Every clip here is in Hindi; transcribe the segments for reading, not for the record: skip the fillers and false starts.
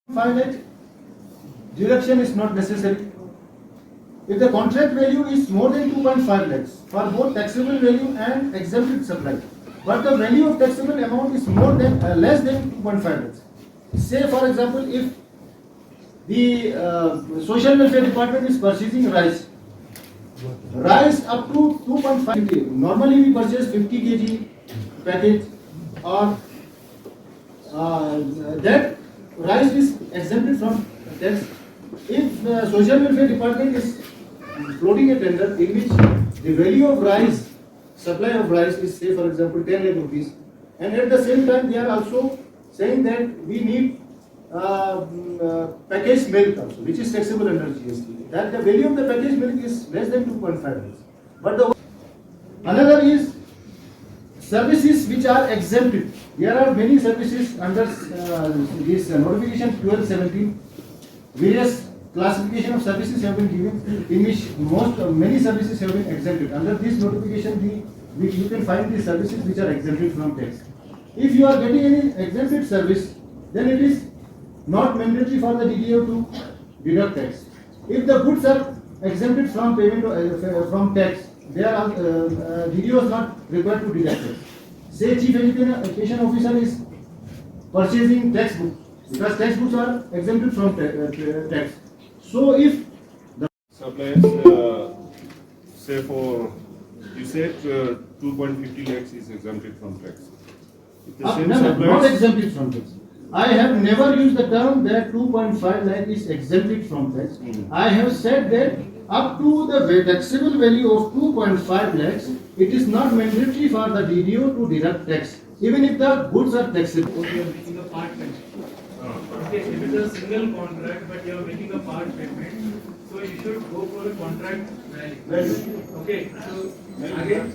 5 lakh, deduction is not necessary. If the contract value is more than 2.5 lakhs for both taxable value and exempted supply, but the value of taxable amount is more than less than 2.5 lakhs. Say for example, if the social welfare department is purchasing rice up to 2.5 kg. Normally we purchase 50 kg package, or that rice is exempted from tax. If the social welfare department is floating a tender in which the value of rice, supply of rice is, say for example 10 lakh rupees, and at the same time they are also saying that we need packaged milk also, which is taxable under GST, that the value of the packaged milk is less than 2.5 lakhs. But the another is services which are exempted. There are many services under this notification 1217. Various classification of services have been given, in which many services have been exempted. Under this notification, you can find the services which are exempted from tax. If you are getting any exempted service, then it is not mandatory for the DDO to deduct tax. If the goods are exempted from payment from tax, they are DDO is not required to deduct tax. Say Chief Education Officer is purchasing textbooks, because textbooks are exempted from tax. So if the suppliers, say for, you said 2.50 lakhs is exempted from tax. If the same no, suppliers, not exempted from tax. I have never used the term that 2.5 lakh is exempted from tax. I have said that up to the taxable value of 2.5 lakhs, it is not mandatory for the DDO to deduct tax, even if the goods are taxable. You are making a part payment. Okay, if it is a single contract, but you are making a part payment, so you should go for a contract value. Okay, so again.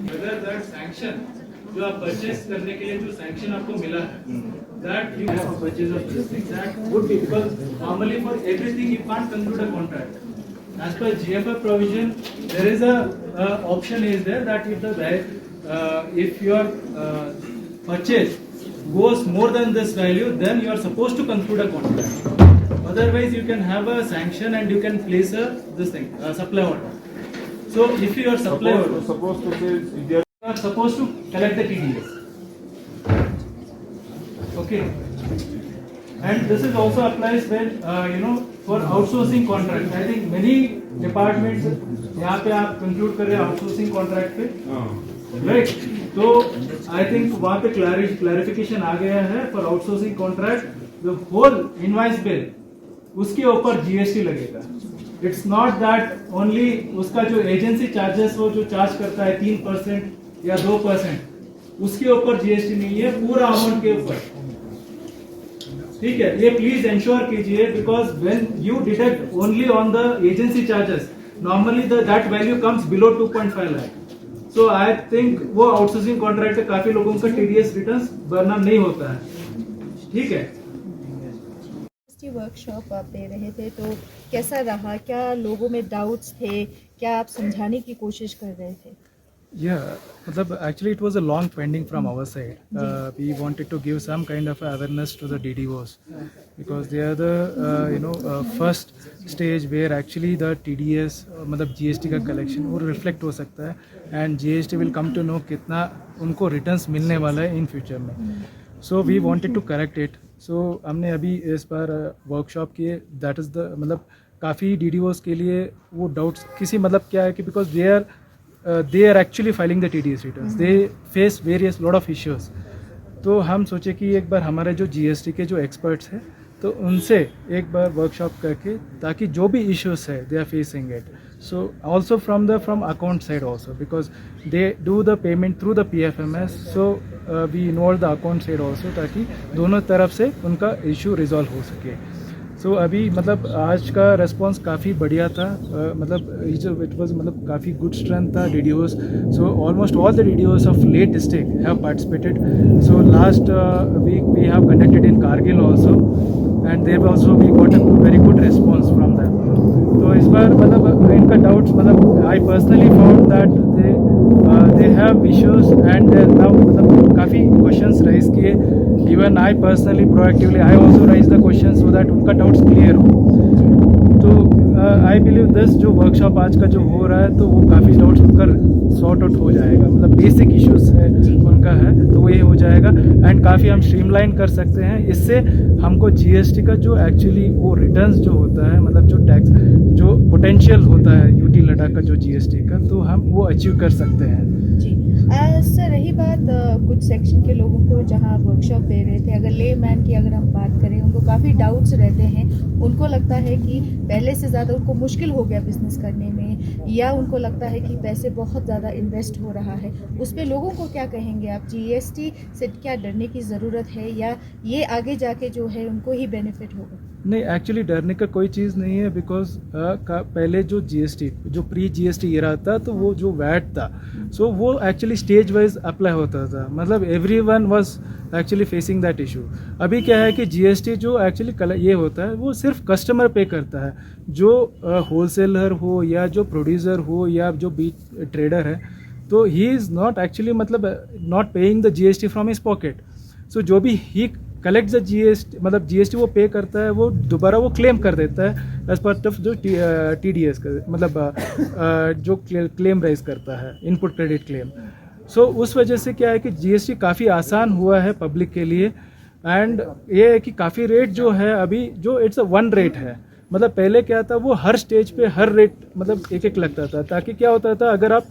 Whether that sanction जो आप परचेस करने के लिए जो सैंक्शन आपको मिला है, that you have a purchase of this thing, that would be, because normally for everything you can't conclude a contract. As per GFR provision, there is a option is there that if your purchase goes more than this value, then you are supposed to conclude a contract. Otherwise, you can have a sanction and you can place a supply order. So if you are supply order, supposed to say if they you are supposed to collect the TDS. Okay, and this is also applies when for outsourcing contract. I think many departments यहाँ पे आप conclude कर रहे हैं outsourcing contract पे, right? तो I think वहाँ पे clarification आ गया है for outsourcing contract, the whole invoice bill उसके ऊपर GST लगेगा. It's not that only उसका जो एजेंसी चार्जेस वो जो चार्ज करता है 3% या 2%, उसके ऊपर GST नहीं है, पूरा अमाउंट के ऊपर. ठीक है, ये प्लीज इंश्योर कीजिए, because when you deduct only on the agency charges, normally that value comes below 2.5 lakh. So I think वो आउटसोर्सिंग कॉन्ट्रैक्ट काफी लोगों का टीडीएस रिटर्न्स भरना नहीं होता है. ठीक है, वर्कशॉप आप दे रहे थे, तो कैसा रहा? क्या लोगों में डाउट्स थे? क्या आप समझाने की कोशिश कर रहे थे? मतलब actually it was a long pending from our side. We wanted to give some kind of awareness to the DDOs because they are the first stage where actually the TDS मतलब GST का collection वो reflect हो सकता है, and GST will come to know कितना उनको returns मिलने वाला है in future में. So we wanted to correct it. So हमने अभी इस बार workshop किए, that is the मतलब काफ़ी DDOs के लिए वो doubts किसी मतलब क्या है कि because they are actually filing the TDS returns, they face various lot of issues. तो हम सोचे कि एक बार हमारे जो GST के जो experts हैं तो उनसे एक बार वर्कशॉप करके, ताकि जो भी इश्यूज है they are facing it, so also from account side also, because they do the payment through the PFMS, so we involve the account side also, ताकि दोनों तरफ से उनका इशू रिजॉल्व हो सके. सो अभी मतलब आज का रिस्पॉन्स काफ़ी बढ़िया था, मतलब इट वाज मतलब काफ़ी गुड स्ट्रेंथ था DDOs. So almost all the DDOs of Leh district have participated. So last week we have conducted in Kargil also, and there also we got a very doubts. मतलब I personally found that they have issues and now मतलब काफ़ी questions raise किए. Even I personally proactively I also raised the questions so that उनका doubts clear हो. तो आई बिलीव दिस जो वर्कशॉप आज का जो हो रहा है तो वो काफ़ी डाउट्स उनका सॉर्ट आउट हो जाएगा. मतलब बेसिक इश्यूज है उनका है तो वो ये हो जाएगा एंड काफ़ी हम स्ट्रीमलाइन कर सकते हैं. इससे हमको जीएसटी का जो एक्चुअली वो रिटर्न्स जो होता है मतलब जो टैक्स जो पोटेंशियल होता है यूटी लद्दाख का जो जीएसटी का तो हम वो अचीव कर सकते हैं. जी सर, रही बात कुछ सेक्शन के लोगों को जहां वर्कशॉप दे रहे थे, अगर ले मैन की अगर हम बात करें, उनको काफ़ी डाउट्स रहते हैं. उनको लगता है कि पहले से ज़्यादा उनको मुश्किल हो गया बिजनेस करने में, या उनको लगता है कि पैसे बहुत ज़्यादा इन्वेस्ट हो रहा है. उस पर लोगों को क्या कहेंगे आप? जीएसटी से क्या डरने की ज़रूरत है या ये आगे जाके जो है उनको ही बेनिफिट होगा? नहीं, एक्चुअली डरने का कोई चीज़ नहीं है बिकॉज पहले जो जीएसटी जो प्री जीएसटी ईरा था तो वो जो वैट था सो वो एक्चुअली स्टेज वाइज अप्लाई होता था. मतलब everyone was actually facing that issue. अभी क्या है कि जीएसटी जो एक्चुअली ये होता है वो सिर्फ कस्टमर पे करता है. जो होलसेलर हो या जो प्रोड्यूसर हो या जो बीट ट्रेडर है तो ही इज़ नॉट एक्चुअली मतलब not paying the GST from his pocket. So जो भी ही कलेक्ट द जीएसटी मतलब जीएसटी वो पे करता है वो दोबारा वो क्लेम कर देता है एज पार्ट ऑफ जो टीडीएस का मतलब जो क्लेम राइज करता है इनपुट क्रेडिट क्लेम. सो उस वजह से क्या है कि जीएसटी काफ़ी आसान हुआ है पब्लिक के लिए. एंड ये है कि काफ़ी रेट जो है अभी जो इट्स अ वन रेट है. मतलब पहले क्या था वो हर स्टेज पे हर रेट मतलब एक एक लगता था. ताकि क्या होता था अगर आप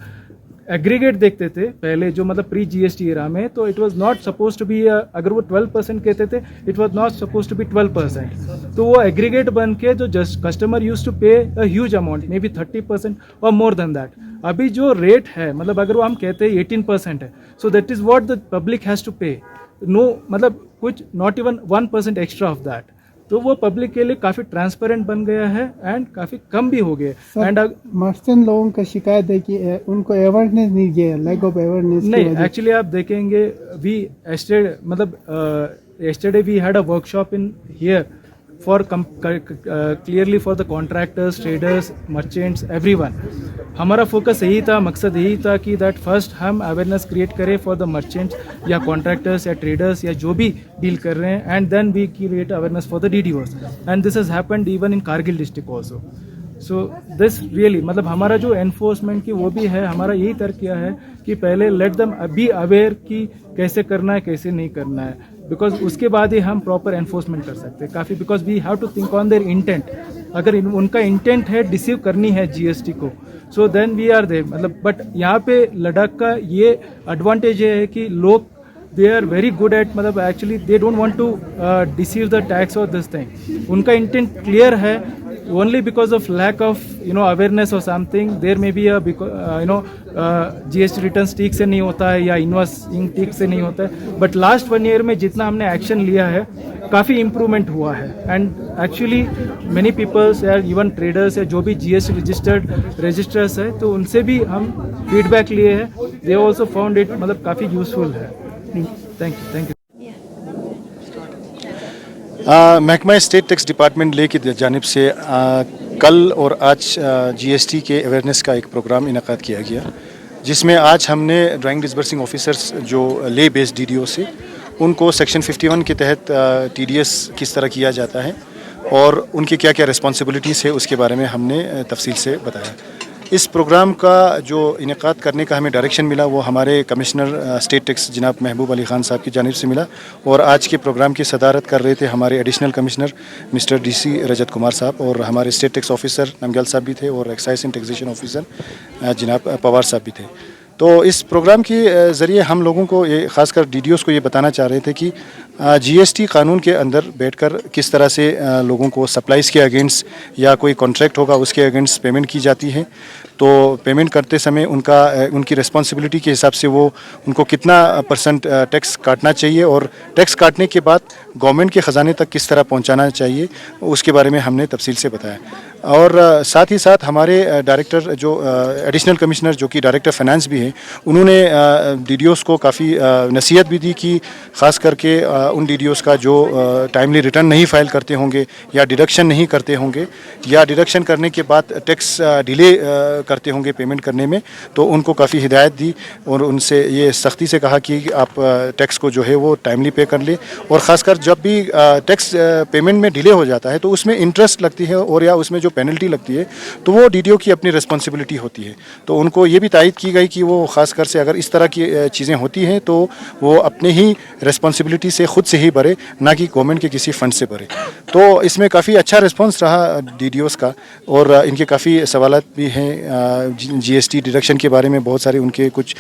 एग्रीगेट देखते थे पहले जो मतलब प्री जीएसटी एरा में तो it was not suppose to be अगर वो 12% कहते थे it was not suppose to be 12%. तो वो एग्रीगेट बन के जो जस्ट कस्टमर यूज टू पे a huge amount may be 30% और मोर देन दैट. अभी जो रेट है मतलब अगर वो हम कहते हैं 18% है so that is what the public has to pay. No मतलब कुछ not even 1% extra of that. तो वो पब्लिक के लिए काफ़ी ट्रांसपेरेंट बन गया है एंड काफ़ी कम भी हो गए. एंड मर्चेंट लोगों का शिकायत है कि उनको अवेयरनेस नहीं दिया, लैक ऑफ अवेयरनेस. नहीं, एक्चुअली आप देखेंगे we yesterday we had a workshop in here for clearly for the contractors, traders, merchants, everyone. हमारा फोकस यही था, मकसद यही था कि दैट फर्स्ट हम अवेयरनेस क्रिएट करें फॉर द मर्चेंट्स या कॉन्ट्रैक्टर्स या ट्रेडर्स या जो भी डील कर रहे हैं and then we create awareness for the DDOs. And this has happened even in Kargil district also. So this really मतलब हमारा जो एनफोर्समेंट की वो भी है, हमारा यही तर्क किया है कि पहले लेट देम बी अवेयर कि कैसे करना है कैसे नहीं करना है. बिकॉज उसके बाद ही हम प्रॉपर एनफोर्समेंट कर सकते हैं काफ़ी. Because we have to think on their intent. अगर उनका इंटेंट है डिसीव करनी है जीएसटी को so then we are there. मतलब बट यहाँ पे लद्दाख का ये एडवांटेज है कि लोग they are very good at मतलब actually they don't want to deceive the tax और दिस थिंग. उनका इंटेंट क्लियर है. Only because of lack of awareness or something there may be a GST returns ठीक से नहीं होता है या इनवॉइसिंग ठीक से नहीं होता है. बट लास्ट 1 year में जितना हमने एक्शन लिया है काफ़ी इम्प्रूवमेंट हुआ है. एंड एक्चुअली मेनी पीपल्स या इवन ट्रेडर्स या जो भी GST रजिस्टर्स है तो उनसे भी हम फीडबैक लिए हैं. दे ऑल्सो फाउंड इट मतलब काफ़ी यूजफुल है. Thank you. महकमा स्टेट टैक्स डिपार्टमेंट ले की जानिब से कल और आज जीएसटी के अवेयरनेस का एक प्रोग्राम इनकाद किया गया जिसमें आज हमने ड्राइंग डिसबर्सिंग ऑफिसर्स जो ले बेस्ड डीडीओ से उनको सेक्शन 51 के तहत टीडीएस किस तरह किया जाता है और उनकी क्या क्या रिस्पॉन्सिबिलिटीज़ है उसके बारे में हमने तफसील से बताया. इस प्रोग्राम का जो इनेकाद करने का हमें डायरेक्शन मिला वो हमारे कमिश्नर स्टेट टैक्स जनाब महबूब अली ख़ान साहब की जानिब से मिला और आज के प्रोग्राम की सदारत कर रहे थे हमारे additional commissioner mister DC Rajat Kumar साहब और हमारे स्टेट टैक्स ऑफिसर नमग्याल साहब भी थे और एक्साइज एंड टैक्सेशन ऑफिसर जनाब पवार साहब भी थे. तो इस प्रोग्राम के ज़रिए हम लोगों को ये ख़ासकर डीडीओस को ये बताना चाह रहे थे कि जीएसटी कानून के अंदर बैठकर किस तरह से लोगों को सप्लाईज़ के अगेंस्ट या कोई कॉन्ट्रैक्ट होगा उसके अगेंस्ट पेमेंट की जाती है. तो पेमेंट करते समय उनकी रिस्पॉन्सिबिलिटी के हिसाब से वो उनको कितना % टैक्स काटना चाहिए और टैक्स काटने के बाद गवर्नमेंट के ख़जाने तक किस तरह पहुंचाना चाहिए उसके बारे में हमने तफसील से बताया. और साथ ही साथ हमारे डायरेक्टर जो एडिशनल कमिश्नर जो कि डायरेक्टर फाइनेंस भी हैं उन्होंने डीडीओस को काफ़ी नसीहत भी दी कि ख़ास करके उन DDOs का जो टाइमली रिटर्न नहीं फाइल करते होंगे या डिडक्शन नहीं करते होंगे या डिडक्शन करने के बाद टैक्स डिले करते होंगे पेमेंट करने में, तो उनको काफ़ी हिदायत दी और उनसे ये सख्ती से कहा कि आप टैक्स को जो है वो टाइमली पे कर ले। और ख़ासकर जब भी टैक्स पेमेंट में डिले हो जाता है तो उसमें इंटरेस्ट लगती है और या उसमें जो पेनल्टी लगती है तो वो DDO की अपनी रिस्पॉन्सिबिलिटी होती है। तो उनको ये भी तायद की गई कि वो ख़ासकर से अगर इस तरह की चीज़ें होती हैं तो वो अपने ही रिस्पॉन्सिबिलिटी से ख़ुद से ही भरे, ना कि गवर्नमेंट के किसी फंड से भरे। तो इसमें काफ़ी अच्छा रिस्पॉन्स रहा DDOs का और इनके काफ़ी सवालात भी हैं। GST डिडक्शन के बारे में बहुत सारे उनके कुछ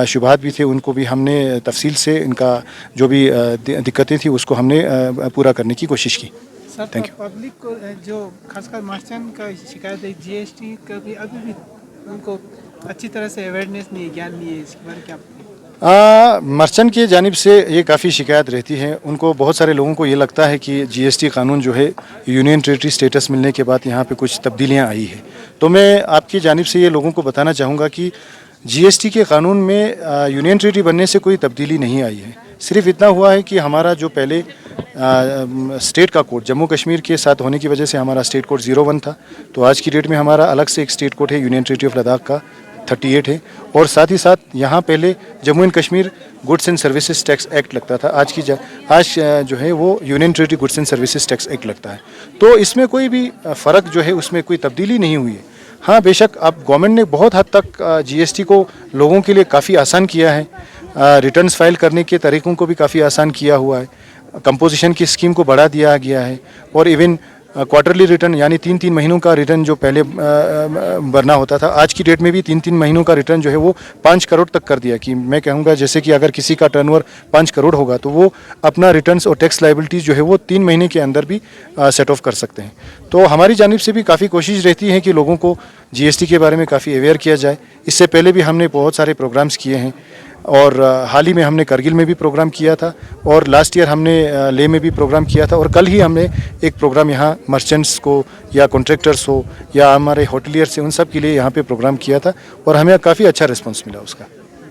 शुबहात भी थे, उनको भी हमने तफसील से इनका जो भी दिक्कतें थी उसको हमने पूरा करने की कोशिश की। Sir, Thank you. पब्लिक को जो खासकर मर्चेंट का शिकायत है GST का भी अभी भी उनको अच्छी तरह से अवेयरनेस नहीं है, ज्ञान नहीं है, इसके बारे में क्या? मर्चेंट की जानिब से ये काफ़ी शिकायत रहती है। उनको बहुत सारे लोगों को ये लगता है कि GST कानून जो है यूनियन टेरेटरी स्टेटस मिलने के बाद यहाँ पे कुछ तब्दीलियाँ आई है। तो मैं आपकी जानिब से ये लोगों को बताना चाहूँगा कि GST के कानून में यूनियन टेरेटरी बनने से कोई तब्दीली नहीं आई है। सिर्फ इतना हुआ है कि हमारा जो पहले स्टेट का कोड जम्मू कश्मीर के साथ होने की वजह से हमारा स्टेट कोड 01 था, तो आज की डेट में हमारा अलग से एक स्टेट कोड है यूनियन टेरेटरी ऑफ लद्दाख का 38 है। और साथ ही साथ यहाँ पहले Jammu and Kashmir goods and services tax act लगता था, आज जो है वो union territory goods and services tax act लगता है। तो इसमें कोई भी फ़र्क जो है उसमें कोई तब्दीली नहीं हुई है। हाँ, बेशक अब गवर्नमेंट ने बहुत हद तक GST को लोगों के लिए काफ़ी आसान किया है, रिटर्न्स फाइल करने के तरीक़ों को भी काफ़ी आसान किया हुआ है, कंपोजिशन की स्कीम को बढ़ा दिया गया है और इवन क्वार्टरली रिटर्न यानी 3-3 महीनों का रिटर्न जो पहले भरना होता था, आज की डेट में भी 3-3 महीनों का रिटर्न जो है वो 5 करोड़ तक कर दिया। कि मैं कहूँगा जैसे कि अगर किसी का टर्नओवर 5 करोड़ होगा तो वो अपना रिटर्न्स और टैक्स लायबिलिटीज़ जो है वो 3 महीने के अंदर भी सेट ऑफ कर सकते हैं। तो हमारी जानिब से भी काफ़ी कोशिश रहती है कि लोगों को GST के बारे में काफ़ी अवेयर किया जाए। इससे पहले भी हमने बहुत सारे प्रोग्राम्स किए हैं और हाल ही में हमने करगिल में भी प्रोग्राम किया था और लास्ट ईयर हमने लेह में भी प्रोग्राम किया था और कल ही हमने एक प्रोग्राम यहाँ मर्चेंट्स को या कॉन्ट्रैक्टर्स हो या हमारे होटलियर्स से उन सब के लिए यहाँ पे प्रोग्राम किया था और हमें काफ़ी अच्छा रिस्पांस मिला उसका।